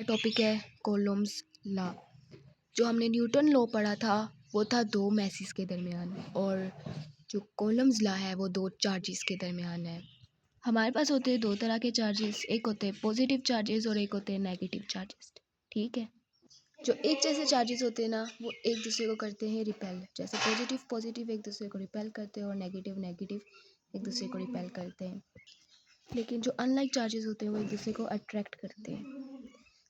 Topic है columns law. जो हमने न्यूटन लॉ पढ़ा था वो था दो मैसेज के दरमियान, और जो कॉलम्स लॉ है वो दो चार्जेस के दरमियान है। हमारे पास होते हैं दो तरह के चार्जेस, एक होते हैं पॉजिटिव चार्जेस और एक होते हैं नेगेटिव चार्जेस। ठीक है, जो एक जैसे चार्जेस होते हैं ना वो एक दूसरे को करते हैं रिपेल। जैसे पॉजिटिव पॉजिटिव एक दूसरे को रिपेल करते हैं और नेगेटिव नेगेटिव एक दूसरे को रिपेल करते हैं। लेकिन जो अनलाइक चार्जेस होते हैं वो एक दूसरे को अट्रैक्ट करते हैं।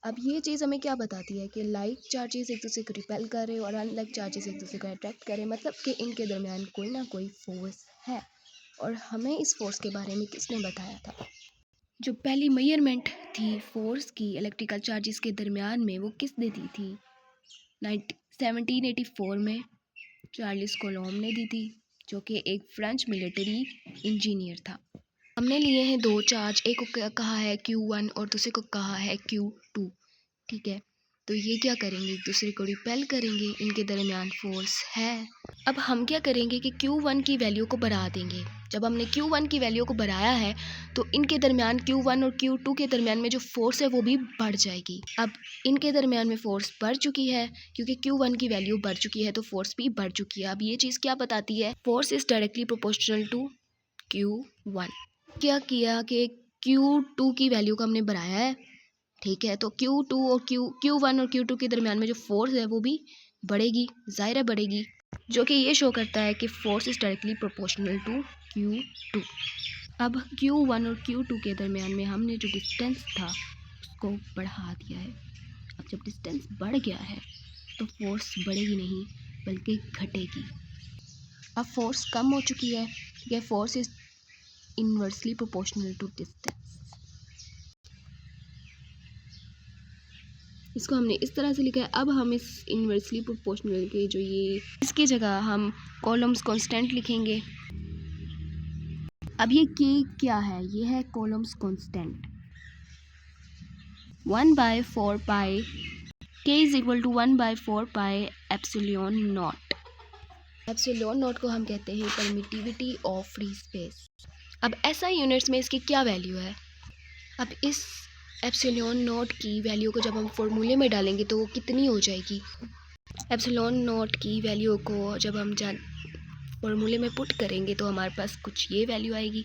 अब ये चीज़ हमें क्या बताती है कि लाइक चार्जेस एक दूसरे को रिपेल कर रहे हैं और अनलाइक चार्जेस एक दूसरे को अट्रैक्ट कर रहे हैं, मतलब कि इनके दरमियान कोई ना कोई फोर्स है। और हमें इस फोर्स के बारे में किसने बताया था? जो पहली मेजरमेंट थी फोर्स की इलेक्ट्रिकल चार्जेस के दरमियान में वो किसने दी थी? 1784 में चार्ल्स कोलोम ने दी थी, जो कि एक फ्रेंच मिलिट्री इंजीनियर था। हमने लिए हैं दो चार्ज, एक को कहा है Q1 और दूसरे को कहा है Q2। ठीक है, तो ये क्या करेंगे, एक दूसरे को रिपेल करेंगे, इनके दरमियान फोर्स है। अब हम क्या करेंगे कि Q1 की वैल्यू को बढ़ा देंगे। जब हमने Q1 की वैल्यू को बढ़ाया है तो इनके दरमियान Q1 और Q2 के दरमियान में जो फोर्स है वो भी बढ़ जाएगी। अब इनके दरमियान में फोर्स बढ़ चुकी है, क्योंकि Q1 की वैल्यू बढ़ चुकी है तो फोर्स भी बढ़ चुकी है। अब ये चीज़ क्या बताती है? Force is directly proportional to Q1। क्या किया कि Q2 की वैल्यू को हमने बढ़ाया है। ठीक है, तो Q2 और Q1 और Q2 के दरमियान में जो फोर्स है वो भी बढ़ेगी, ज़ाहिर है बढ़ेगी, जो कि ये शो करता है कि force is directly proportional to Q2। अब Q1 और Q2 के दरमियान में हमने जो डिस्टेंस था उसको बढ़ा दिया है। अब जब डिस्टेंस बढ़ गया है तो फोर्स बढ़ेगी नहीं बल्कि घटेगी। अब फोर्स कम हो चुकी है, यह force is inversely proportional to distance. इसको हमने इस तरह से लिखा है। अब हम इस इनवर्सली प्रोपोर्शनल के जो ये इसकी जगह हम कॉलम्स कांस्टेंट लिखेंगे। अब ये के क्या है? ये है columns constant 1/4 pi k is equal to 1/4 pi epsilon naught. Epsilon naught को हम कहते हैं परमिटिविटी ऑफ फ्री स्पेस। अब ऐसा यूनिट्स में इसकी क्या वैल्यू है? अब इस एप्सिलॉन नॉट की वैल्यू को जब हम फॉर्मूले में डालेंगे तो वो कितनी हो जाएगी? एप्सिलॉन नॉट की वैल्यू को जब हम फॉर्मूले में पुट करेंगे तो हमारे पास कुछ ये वैल्यू आएगी।